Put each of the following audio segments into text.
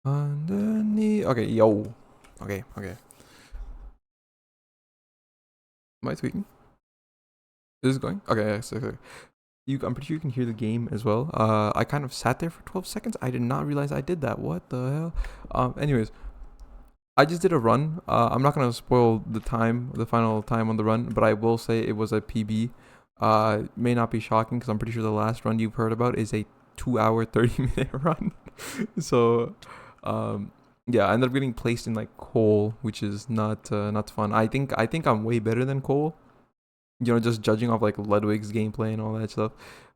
Underneath. Okay, yo. Okay. Am I tweaking? Is this going? Okay, yes, okay. I'm pretty sure you can hear the game as well. I kind of sat there for 12 seconds. I did not realize I did that. What the hell? Anyways, I just did a run. I'm not gonna spoil the final time on the run, but I will say it was a PB. May not be shocking because I'm pretty sure the last run you've heard about is a 2 hour 30-minute run. So, um, yeah, I ended up getting placed in like Cole, which is not fun. I think I'm way better than Cole. Just judging off like Ludwig's gameplay and all that stuff.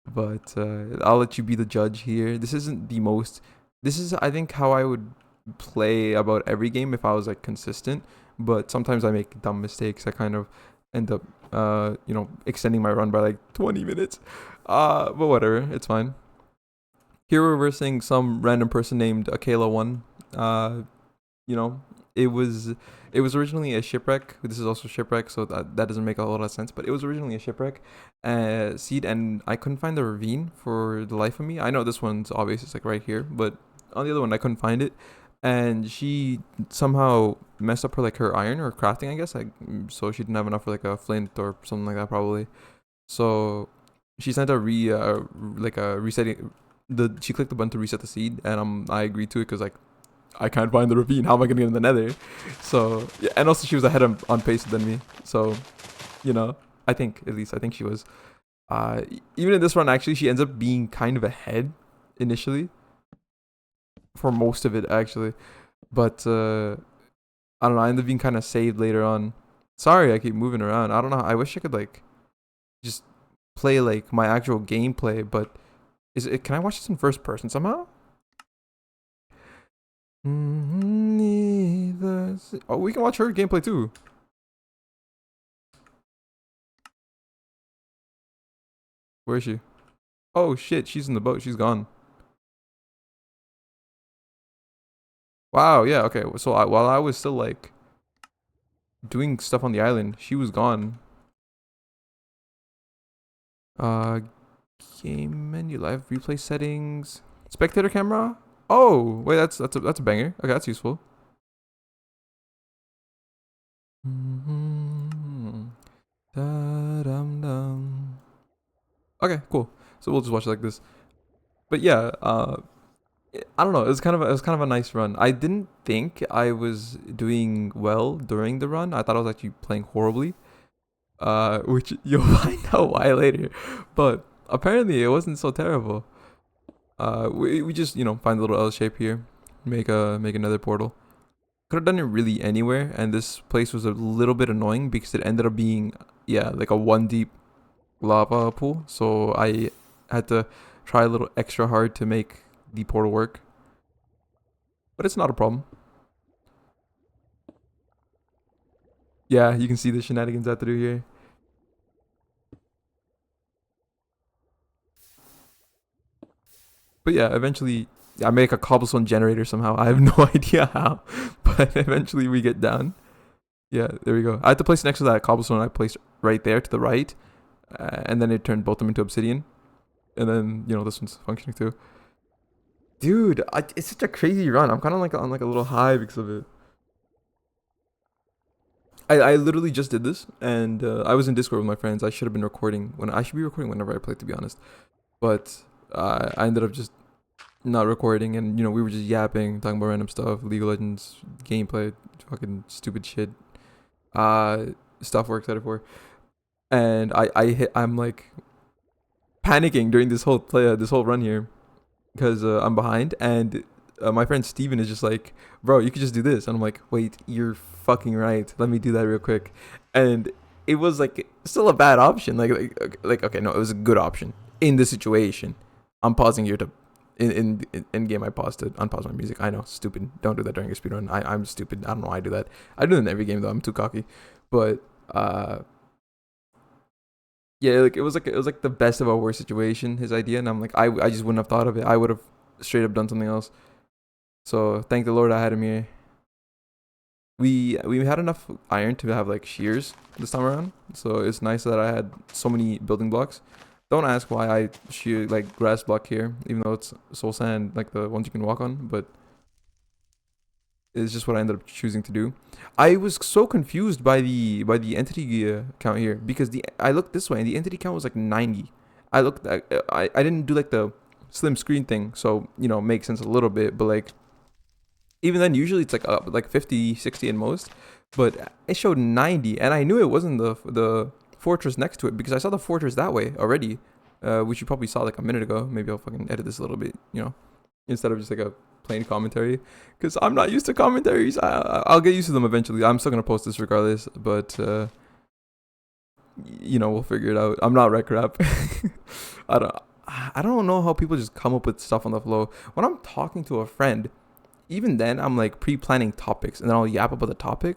But I'll let you be the judge here. This isn't the most. This is, I think, how I would play about every game if I was like consistent. But sometimes I make dumb mistakes. I kind of end up, extending my run by like 20 minutes. But whatever, it's fine. Here we're versing some random person named Akela1. Uh, you know, it was it was originally a shipwreck. This is also shipwreck, so that doesn't make a lot of sense. But it was originally a shipwreck seed, and I couldn't find the ravine for the life of me. I know this one's obvious; it's like right here, but on the other one, I couldn't find it. And she somehow messed up her iron or crafting, I guess. So she didn't have enough for like a flint or something like that, probably. So she sent a resetting. She clicked the button to reset the seed, and I agreed to it because like I can't find the ravine. How am I gonna get in the nether? So yeah, and also she was ahead on pace than me. So I think she was. Even in this run, actually, she ends up being kind of ahead initially for most of it, actually. But I don't know. I ended up being kind of saved later on. Sorry, I keep moving around. I don't know. I wish I could like just play like my actual gameplay, but is it? Can I watch this in first person somehow? Oh, we can watch her gameplay too. Where is she? Oh shit, she's in the boat. She's gone. Wow, yeah, okay. So while I was still like doing stuff on the island, she was gone. Uh, game menu, live replay settings, spectator camera. Oh, wait, that's a banger. Okay, that's useful. Mm-hmm. Da-dum-dum. Okay, cool. So we'll just watch it like this. But yeah, I don't know. It was kind of a nice run. I didn't think I was doing well during the run. I thought I was actually playing horribly. Which you'll find out why later. But apparently it wasn't so terrible. We just find a little L shape here, make another portal. Could have done it really anywhere, and this place was a little bit annoying because it ended up being like a one deep lava pool. So I had to try a little extra hard to make the portal work, but it's not a problem. Yeah, you can see the shenanigans I have to do here. But yeah, eventually I make a cobblestone generator somehow. I have no idea how, but eventually we get down. Yeah, there we go. I had to place next to that cobblestone I placed right there to the right, and then it turned both of them into obsidian. And then this one's functioning too. Dude, it's such a crazy run. I'm kind of like on like a little high because of it. I literally just did this, and I was in Discord with my friends. I should have been recording when I should be recording whenever I play, to be honest. But I ended up just not recording, and we were just yapping, talking about random stuff, League of Legends gameplay, fucking stupid shit, uh, stuff we're excited for, and I'm like panicking during this whole run here because I'm behind, and my friend Steven is just like, bro, you could just do this, and I'm like, wait, you're fucking right. Let me do that real quick, and it was like still a bad option. Like okay, no, it was a good option in this situation. I'm pausing here to in game. I paused to unpause my music. I know, stupid. Don't do that during your speedrun. I'm stupid. I don't know why I do that. I do it in every game though. I'm too cocky. But yeah, like it was like the best of a worst situation. His idea, and I'm like, I just wouldn't have thought of it. I would have straight up done something else. So thank the Lord I had him here. We had enough iron to have like shears this time around. So it's nice that I had so many building blocks. Don't ask why I shoot like grass block here, even though it's soul sand, like the ones you can walk on. But it's just what I ended up choosing to do. I was so confused by the entity count here because I looked this way and the entity count was like 90. I didn't do like the slim screen thing, so makes sense a little bit, but like even then usually it's like 50, 60 at most, but it showed 90 and I knew it wasn't the fortress next to it because I saw the fortress that way already, which you probably saw like a minute ago. Maybe I'll fucking edit this a little bit, instead of just like a plain commentary, because I'm not used to commentaries. I'll get used to them eventually. I'm still gonna post this regardless, but we'll figure it out. I'm not REKRAP. I don't know how people just come up with stuff on the flow. When I'm talking to a friend, even then I'm like pre-planning topics and then I'll yap about the topic,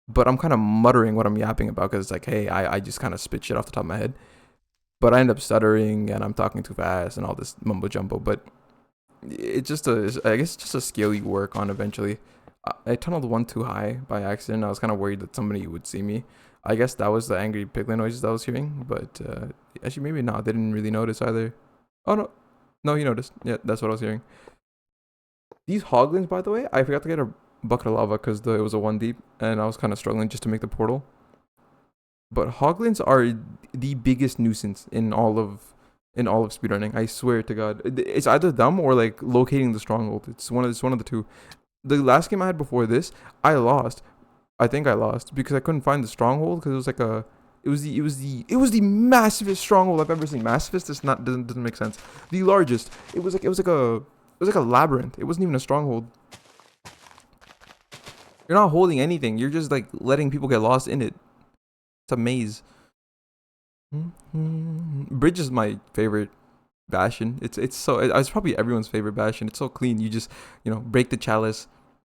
but I'm kind of muttering what I'm yapping about because it's like, hey, I just kind of spit shit off the top of my head, but I end up stuttering and I'm talking too fast and all this mumbo jumbo. But it's just I guess just a skill you work on eventually. I tunneled one too high by accident. I was kind of worried that somebody would see me. I guess that was the angry piglin noises that I was hearing, but actually maybe not. They didn't really notice either. Oh no, he noticed. Yeah, that's what I was hearing. These hoglins, by the way, I forgot to get a bucket of lava because it was a 1 deep, and I was kind of struggling just to make the portal. But hoglins are the biggest nuisance in all of speedrunning. I swear to God, it's either them or like locating the stronghold. It's one of the two. The last game I had before this, I lost. I think I lost because I couldn't find the stronghold because it was like it was the massivest stronghold I've ever seen. Massivest doesn't make sense. The largest. It was like a labyrinth. It wasn't even a stronghold. You're not holding anything. You're just like letting people get lost in it. It's a maze. Bridge is my favorite bastion. It's probably everyone's favorite bastion. It's so clean. You just break the chalice.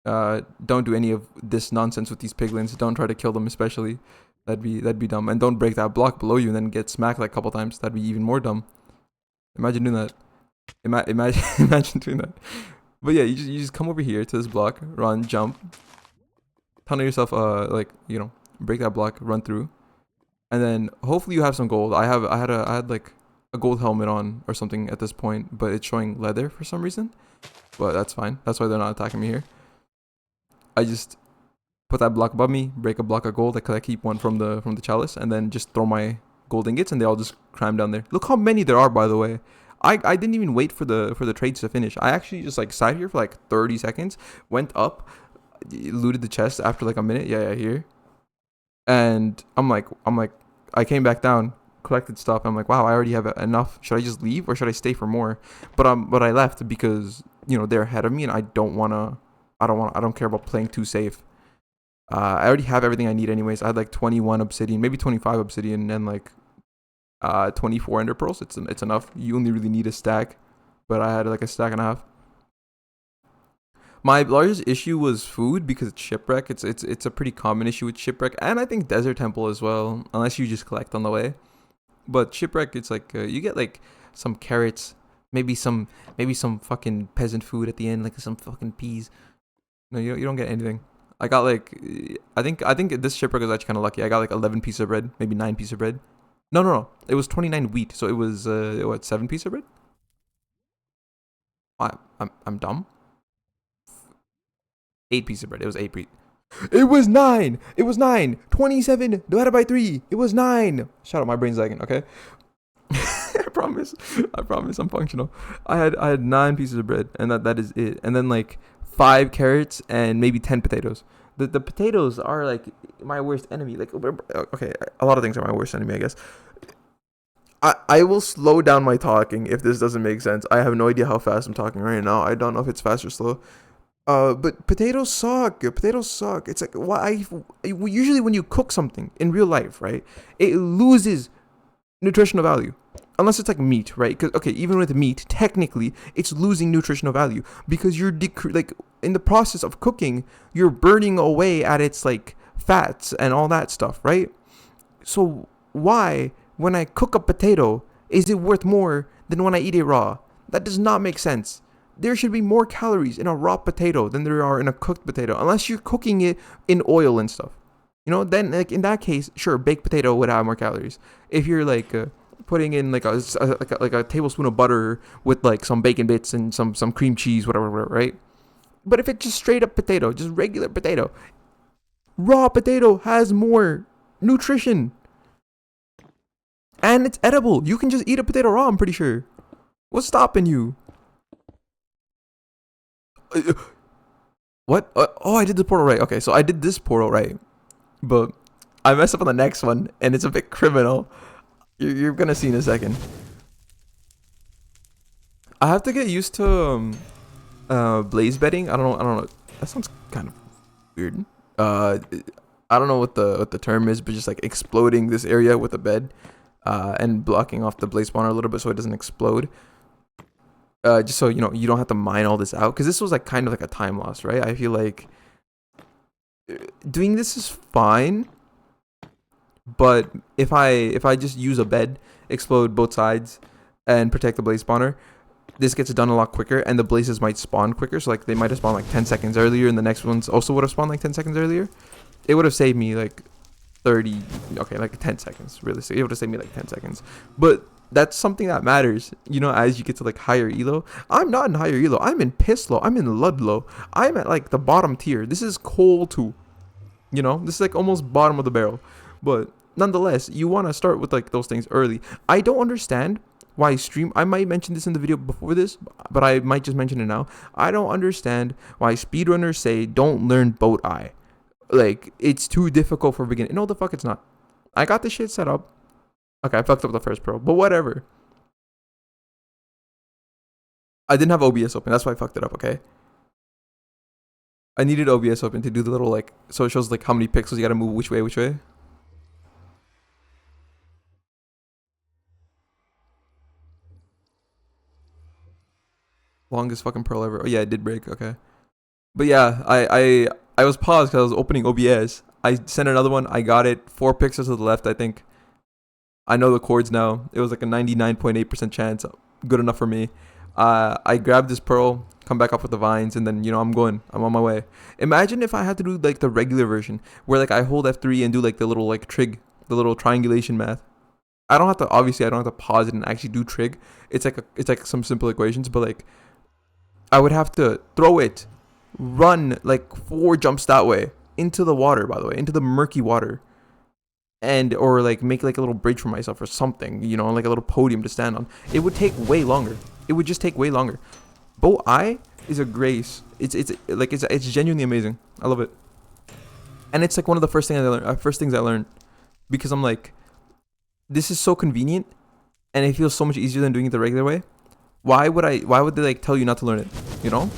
Don't do any of this nonsense with these piglins. Don't try to kill them, especially. That'd be dumb. And don't break that block below you and then get smacked like a couple times. That'd be even more dumb. Imagine doing that. Imagine doing that. But yeah, you just come over here to this block, run, jump, tunnel yourself. Break that block, run through. And then hopefully you have some gold. I had like a gold helmet on or something at this point, but it's showing leather for some reason. But that's fine. That's why they're not attacking me here. I just put that block above me, break a block of gold. I keep one from the chalice, and then just throw my gold ingots, and they all just cram down there. Look how many there are, by the way. I didn't even wait for the trades to finish. I actually just like sat here for like 30 seconds, went up, looted the chest after like a minute. Yeah, here. And I'm like, I came back down, collected stuff. I'm like, wow, I already have enough. Should I just leave or should I stay for more? But I left because they're ahead of me, and I don't care about playing too safe. I already have everything I need anyways. I had like 21 obsidian, maybe 25 obsidian, and like 24 ender pearls. It's enough. You only really need a stack, but I had like a stack and a half. My largest issue was food because it's shipwreck. It's a pretty common issue with shipwreck, and I think desert temple as well, unless you just collect on the way. But shipwreck, it's like you get like some carrots, maybe some fucking peasant food at the end, like some fucking peas. No, you don't get anything. I got like I think this shipwreck was actually kind of lucky. I got like 11 pieces of bread, maybe 9 pieces of bread. No. It was 29 wheat, so it was 7 pieces of bread. I'm dumb. 8 pieces of bread. It was 8 pieces. It was 9. 27 divided by 3. It was 9. Shut up, my brain's lagging. Okay. I promise I'm functional. I had 9 pieces of bread, and that is it. And then like 5 carrots and maybe 10 potatoes. The potatoes are like my worst enemy. Like, okay, a lot of things are my worst enemy, I guess. I will slow down my talking if this doesn't make sense. I have no idea how fast I'm talking right now. I don't know if it's fast or slow. But potatoes suck. It's like, why? Usually when you cook something in real life, right, it loses nutritional value. Unless it's like meat, right? Because, okay, even with meat, technically, it's losing nutritional value because you're in the process of cooking, you're burning away at its like fats and all that stuff, right? So why, when I cook a potato, is it worth more than when I eat it raw? That does not make sense. There should be more calories in a raw potato than there are in a cooked potato, unless you're cooking it in oil and stuff. Then like in that case, sure, baked potato would have more calories. If you're like putting in like a tablespoon of butter with like some bacon bits and some cream cheese, whatever, right? But if it's just straight up potato, just regular potato, raw potato has more nutrition. And it's edible. You can just eat a potato raw, I'm pretty sure. What's stopping you? What? Oh, I did the portal right. Okay, so I did this portal right. But I messed up on the next one, and it's a bit criminal. You're gonna see in a second. I have to get used to blaze bedding. I don't know. That sounds kind of weird. I don't know what the term is, but just like exploding this area with a bed, and blocking off the blaze spawner a little bit so it doesn't explode. Just so you know, you don't have to mine all this out, because this was like kind of like a time loss, right? I feel like doing this is fine, but if I just use a bed, explode both sides, and protect the blaze spawner, this gets done a lot quicker, and the blazes might spawn quicker. So like they might have spawned like 10 seconds earlier, and the next ones also would have spawned like 10 seconds earlier. It would have saved me like 30, okay, like 10 seconds, realistically. It would have saved me like 10 seconds. But that's something that matters, you know, as you get to like higher elo. I'm not in higher elo. I'm in piss low. I'm in Ludlow. I'm at like the bottom tier. This is coal 2. You know, this is like almost bottom of the barrel. But nonetheless, you want to start with like those things early. I don't understand why I might mention this in the video before this, but I might just mention it now. I don't understand why speedrunners say don't learn boat eye. Like, it's too difficult for beginners. No, the fuck it's not. I got this shit set up. Okay, I fucked up the first pro, but whatever. I didn't have OBS open. That's why I fucked it up, okay? I needed OBS open to do the little, like, so it shows, like, how many pixels you gotta move which way. Longest fucking pearl ever. Oh, yeah, it did break. Okay. But yeah, I was paused because I was opening OBS. I sent another one. I got it. 4 pixels to the left, I think. I know the chords now. It was like a 99.8% chance. Good enough for me. I grabbed this pearl, come back up with the vines, and then, you know, I'm on my way. Imagine if I had to do like the regular version where like I hold F3 and do like the little like trig, the little triangulation math. I don't have to pause it and actually do trig. It's like some simple equations, but like I would have to throw it, run like 4 jumps that way into the water, by the way, into the murky water. And or like make like a little bridge for myself or something, you know, like a little podium to stand on. It would take way longer. It would just take way longer. Boat eye is a grace. It's genuinely amazing. I love it. And it's like one of the first things I learned, because I'm like, this is so convenient and it feels so much easier than doing it the regular way. Why would they like tell you not to learn it, you know?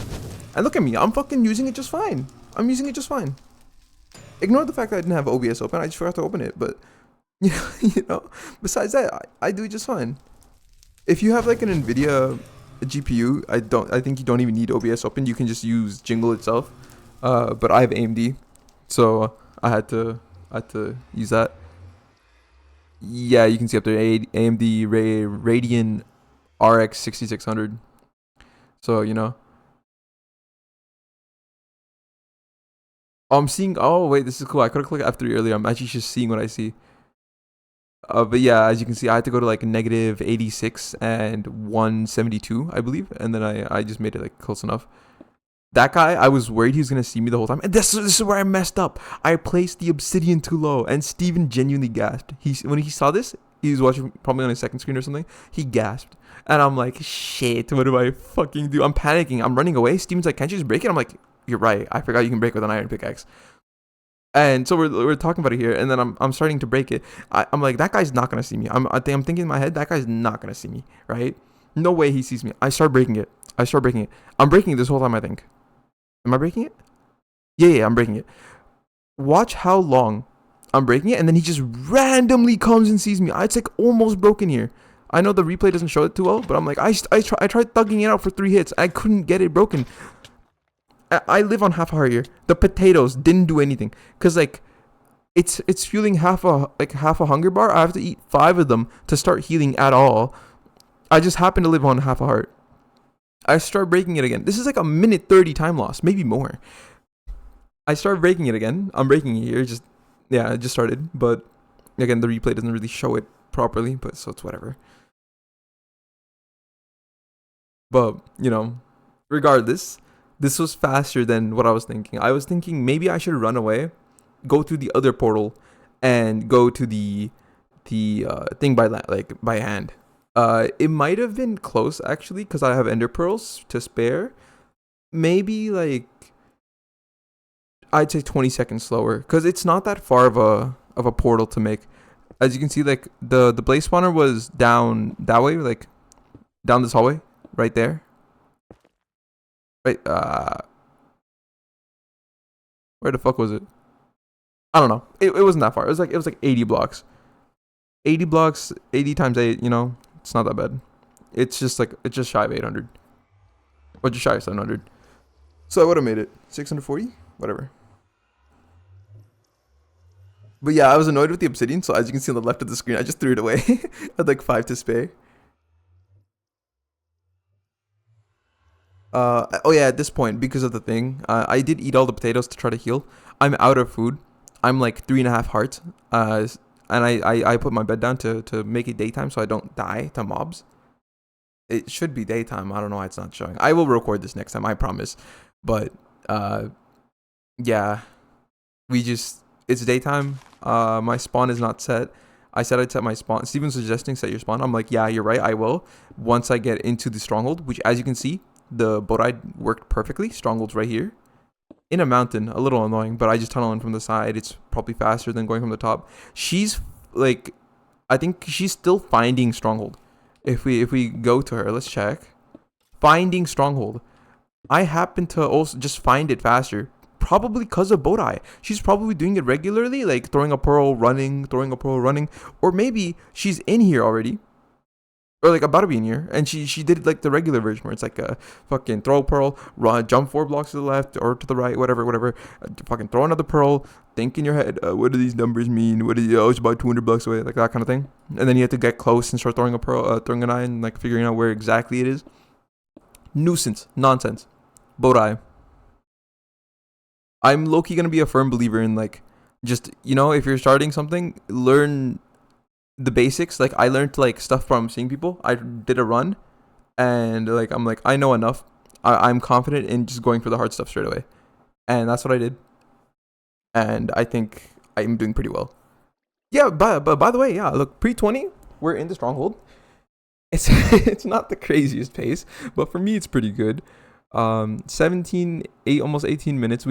And look at me, I'm fucking using it just fine. I'm using it just fine. Ignore the fact that I didn't have OBS open. I just forgot to open it. But, you know, besides that, I do it just fine. If you have like an NVIDIA GPU, I think you don't even need OBS open. You can just use Jingle itself. But I have AMD, so I had to use that. Yeah, you can see up there AMD Radeon RX 6600. So, you know. I'm seeing. Oh wait, this is cool. I could have clicked F3 earlier. I'm actually just seeing what I see. But yeah, as you can see, I had to go to like negative 86 and 172, I believe, and then I just made it like close enough. That guy, I was worried he was gonna see me the whole time, and this is where I messed up. I placed the obsidian too low, and Steven genuinely gasped. When he saw this, he was watching probably on his second screen or something. He gasped, and I'm like, shit, what do I fucking do? I'm panicking. I'm running away. Steven's like, can't you just break it? I'm like, you're right. I forgot you can break with an iron pickaxe. And so we're talking about it here, and then I'm starting to break it. I'm like, that guy's not gonna see me. I'm thinking in my head, that guy's not gonna see me, right? No way he sees me. I start breaking it. I'm breaking it this whole time, I think. Am I breaking it? Yeah, I'm breaking it. Watch how long I'm breaking it, and then he just randomly comes and sees me. It's like almost broken here. I know the replay doesn't show it too well, but I'm like, I tried thugging it out for 3 hits. I couldn't get it broken. I live on half a heart here. The potatoes didn't do anything, cause like it's fueling half a hunger bar. I have to eat 5 of them to start healing at all. I just happen to live on half a heart. I start breaking it again. This is like a minute 30 time loss, maybe more. I start breaking it again. I'm breaking it here. It just started, but again, the replay doesn't really show it properly, but so it's whatever. But, you know, regardless, this was faster than what I was thinking. I was thinking maybe I should run away, go through the other portal, and go to the thing by hand. It might have been close actually because I have ender pearls to spare. Maybe like I'd say 20 seconds slower because it's not that far of a portal to make. As you can see, like the blaze spawner was down that way, like down this hallway, right there. Right, where the fuck was it? I don't know. It wasn't that far. It was like 80 blocks. 80 blocks, 80 times 8, you know, it's not that bad. It's just shy of 800. Or just shy of 700. So I would have made it 640, whatever. But yeah, I was annoyed with the obsidian, so as you can see on the left of the screen, I just threw it away. I had like 5 to spare. Oh yeah, at this point, because of the thing, I did eat all the potatoes to try to heal. I'm out of food. I'm like 3.5 hearts. And I put my bed down to make it daytime so I don't die to mobs. It should be daytime. I don't know why it's not showing. I will record this next time, I promise. But yeah, it's daytime. My spawn is not set. I said I'd set my spawn. Steven's suggesting set your spawn. I'm like, yeah, you're right, I will. Once I get into the stronghold, which as you can see, the boat ride worked perfectly. Stronghold's right here. In a mountain, a little annoying, but I just tunnel in from the side. It's probably faster than going from the top. She's like, I think she's still finding stronghold. If we go to her, let's check. Finding stronghold. I happen to also just find it faster. Probably because of boat eye. She's probably doing it regularly, like throwing a pearl, running, or maybe she's in here already. Or like about to be in here, and she did like the regular version where it's like a fucking throw a pearl, run, jump 4 blocks to the left or to the right, whatever. Fucking throw another pearl, think in your head, what do these numbers mean? What is it's about 200 blocks away, like that kind of thing. And then you have to get close and start throwing a pearl, throwing an eye, and like figuring out where exactly it is. Nuisance, nonsense, boat eye. I'm low-key gonna be a firm believer in like, just if you're starting something, learn the basics. Like I learned like stuff from seeing people. I did a run and like I'm like I know enough. I'm confident in just going for the hard stuff straight away, and that's what I did, and I think I'm doing pretty well. Yeah, but by the way, yeah, look, pre-20 we're in the stronghold. It's it's not the craziest pace, but for me it's pretty good. 17 8 almost 18 minutes.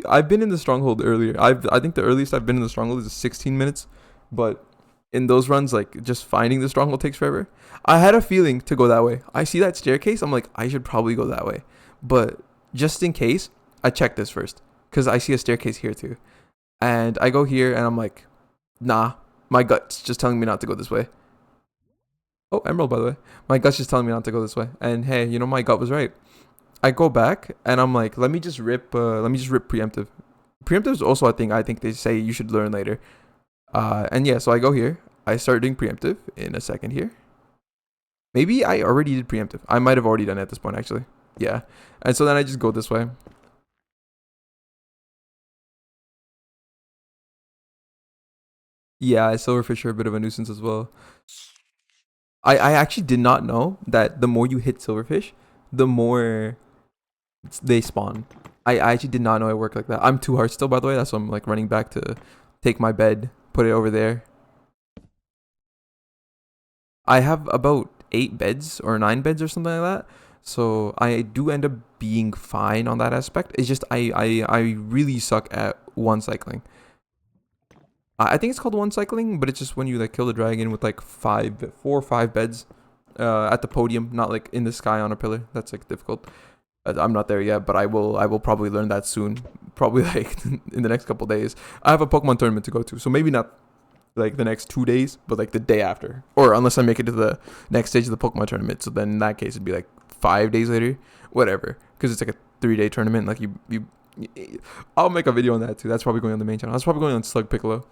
I've been in the stronghold earlier. I think the earliest I've been in the stronghold is 16 minutes, but in those runs, like just finding the stronghold takes forever. I had a feeling to go that way. I see that staircase. I'm like, I should probably go that way. But just in case, I check this first because I see a staircase here too. And I go here and I'm like, nah, my gut's just telling me not to go this way. Oh, emerald, by the way. My gut's just telling me not to go this way. And hey, my gut was right. I go back and I'm like, let me just rip preemptive. Preemptive is also a thing I think they say you should learn later. And yeah, so I go here. I start doing preemptive in a second here. Maybe I already did preemptive. I might have already done it at this point, actually. Yeah. And so then I just go this way. Yeah, silverfish are a bit of a nuisance as well. I actually did not know that the more you hit silverfish, the more they spawn. I actually did not know it worked like that. I'm 2 hearts still, by the way. That's why I'm like running back to take my bed, put it over there. I have about 8 beds or 9 beds or something like that. So I do end up being fine on that aspect. It's just I really suck at one cycling. I think it's called one cycling, but it's just when you like kill the dragon with like 4 or 5 beds at the podium, not like in the sky on a pillar. That's like difficult. I'm not there yet, but I will probably learn that soon. Probably like in the next couple days. I have a Pokemon tournament to go to, so maybe not like the next 2 days, but like the day after, or unless I make it to the next stage of the Pokemon tournament. So then in that case, it'd be like 5 days later, whatever, because it's like a 3-day tournament. Like I'll make a video on that too. That's probably going on the main channel. That's probably going on Slug Piccolo.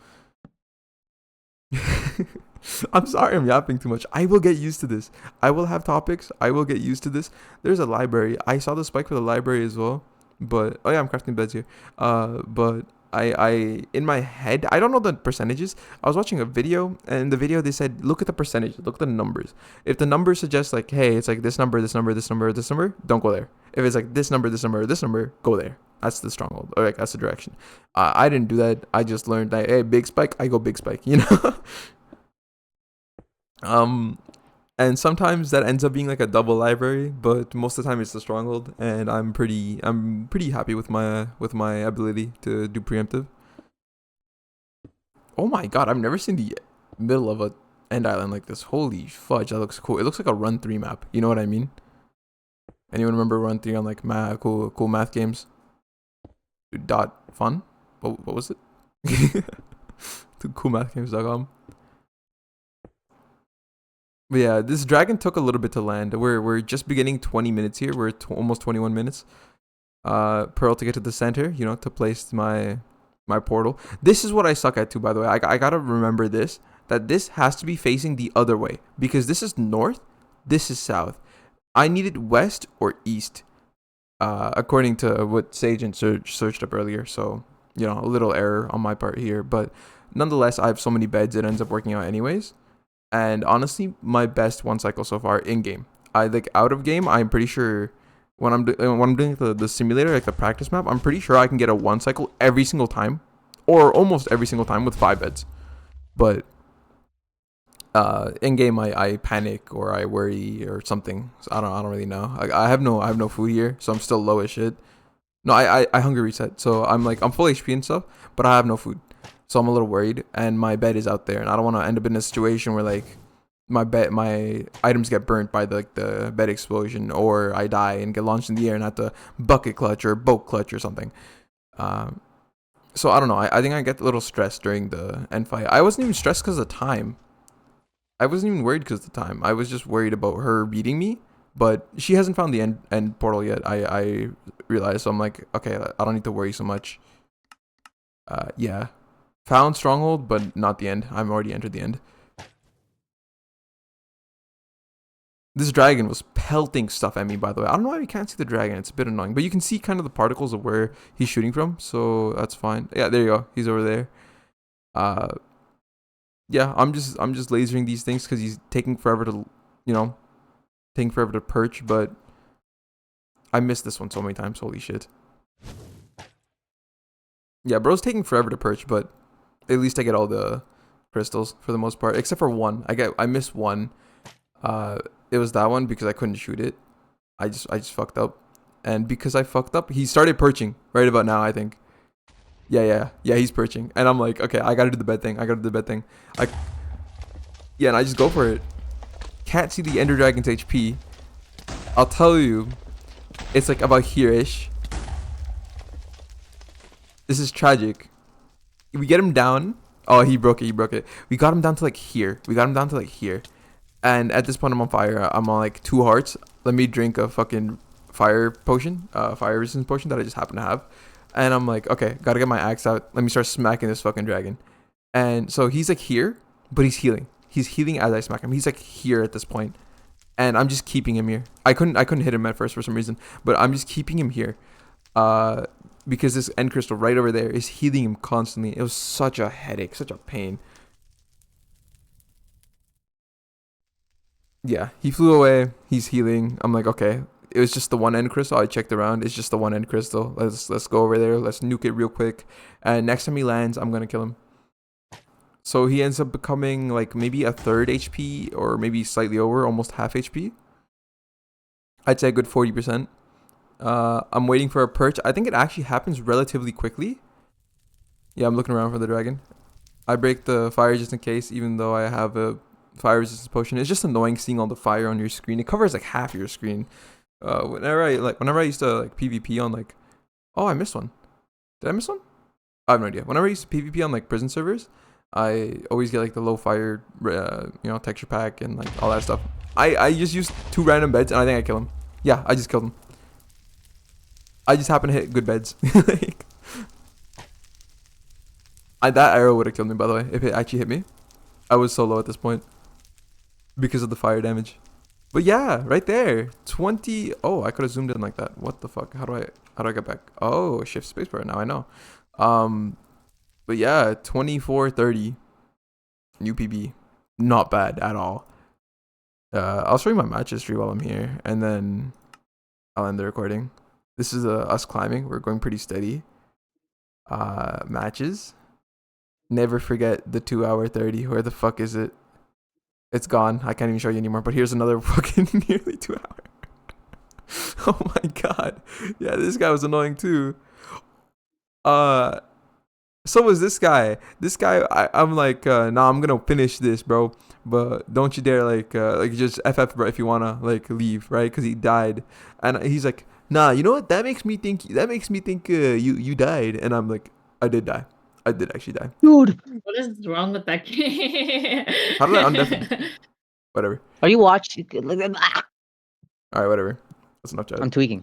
I'm sorry I'm yapping too much. I will get used to this. I will have topics. I will get used to this. There's a library. I saw the spike for the library as well. But oh yeah, I'm crafting beds here. But I in my head, I don't know the percentages. I was watching a video, and in the video they said, look at the percentage, look at the numbers. If the numbers suggest like, hey, it's like this number, this number, this number, this number, don't go there. If it's like this number, this number, this number, go there. That's the stronghold, or like that's the direction. I didn't do that. I just learned that, hey, big spike, I go big spike, you know. And sometimes that ends up being like a double library, but most of the time it's the stronghold, and I'm pretty happy with my ability to do preemptive. Oh my god, I've never seen the middle of a end island like this. Holy fudge, that looks cool. It looks like a run 3 map. You know what I mean? Anyone remember run 3 on like cool math games? Dot fun? What was it? Coolmathgames.com. But yeah, this dragon took a little bit to land. We're just beginning 20 minutes here. We're almost 21 minutes. Pearl to get to the center, you know, to place my portal. This is what I suck at too, by the way. I gotta remember this, that this has to be facing the other way, because this is north, this is south. I needed west or east, according to what Sage and searched up earlier. So, you know, a little error on my part here, but nonetheless, I have so many beds, it ends up working out anyways. And honestly, my best 1 cycle so far in game. I like out of game, I'm pretty sure when I'm doing the simulator, like the practice map, I'm pretty sure I can get a 1 cycle every single time, or almost every single time with 5 beds. But in game, I panic or I worry or something. So I don't really know. I have no food here, so I'm still low as shit. No, I hunger reset, so I'm full HP and stuff, but I have no food. So I'm a little worried, and my bed is out there, and I don't want to end up in a situation where like my items get burnt by the bed explosion, or I die and get launched in the air and have to bucket clutch or boat clutch or something. So I don't know. I think I get a little stressed during the end fight. I wasn't even stressed because of the time. I wasn't even worried because of the time. I was just worried about her beating me, but she hasn't found the end portal yet. I realized, so I'm like, okay, I don't need to worry so much. Yeah. Found stronghold, but not the end. I've already entered the end. This dragon was pelting stuff at me, by the way. I don't know why we can't see the dragon. It's a bit annoying. But you can see kind of the particles of where he's shooting from, so that's fine. Yeah, there you go. He's over there. Yeah, I'm just lasering these things because he's taking forever to, perch, but I missed this one so many times. Holy shit. Yeah, bro's taking forever to perch, but at least I get all the crystals for the most part, except for one. I missed one. It was that one because I couldn't shoot it. I just fucked up, and because I fucked up, he started perching right about now, I think. Yeah, he's perching, and I'm like, okay, I gotta do the bed thing. Yeah, and I just go for it. Can't see the Ender Dragon's HP. I'll tell you, it's like about here-ish. This is tragic. We get him down. Oh, he broke it. We got him down to like here. And at this point, I'm on fire. I'm on like 2 hearts. Let me drink a fucking fire potion, fire resistance potion that I just happen to have. And I'm like, okay, gotta get my axe out. Let me start smacking this fucking dragon. And so he's like here, but he's healing. He's healing as I smack him. He's like here at this point, and I'm just keeping him here. I couldn't hit him at first for some reason, but I'm just keeping him here. Because this end crystal right over there is healing him constantly. It was such a headache, such a pain. Yeah, he flew away. He's healing. I'm like, okay. It was just the one end crystal. I checked around. It's just the one end crystal. Let's go over there. Let's nuke it real quick. And next time he lands, I'm gonna kill him. So he ends up becoming like maybe a third HP or maybe slightly over, almost half HP. I'd say a good 40%. I'm waiting for a perch. I think it actually happens relatively quickly. Yeah, I'm looking around for the dragon. I break the fire just in case, even though I have a fire resistance potion. It's just annoying seeing all the fire on your screen. It covers like half your screen. Whenever I used to like PvP on like, oh, I missed one. Did I miss one? I have no idea. Whenever I used to PvP on like prison servers, I always get like the low fire, texture pack and like all that stuff. I just used 2 random beds and I think I killed him. Yeah, I just killed him. I just happened to hit good beds. That arrow would have killed me, by the way, if it actually hit me. I was so low at this point because of the fire damage. But yeah, right there, 20. Oh, I could have zoomed in like that. What the fuck? How do I get back? Oh, shift spacebar. Now I know. But yeah, 24-30 UPB. Not bad at all. I'll show you my match history while I'm here, and then I'll end the recording. This is us climbing. We're going pretty steady. Matches. Never forget the 2-hour 30. Where the fuck is it? It's gone. I can't even show you anymore. But here's another fucking nearly 2 hour. Oh my god. Yeah, this guy was annoying too. So was this guy. This guy, I'm like, nah, I'm gonna finish this, bro. But don't you dare like just FF, bro, if you wanna like leave, right? Because he died, and he's like, nah, you know what? That makes me think. You died, and I'm like, I did die. I did actually die. Dude, What is wrong with that game? How did I undeafen? Whatever. are you watching? All right, whatever. That's enough chat. I'm tweaking.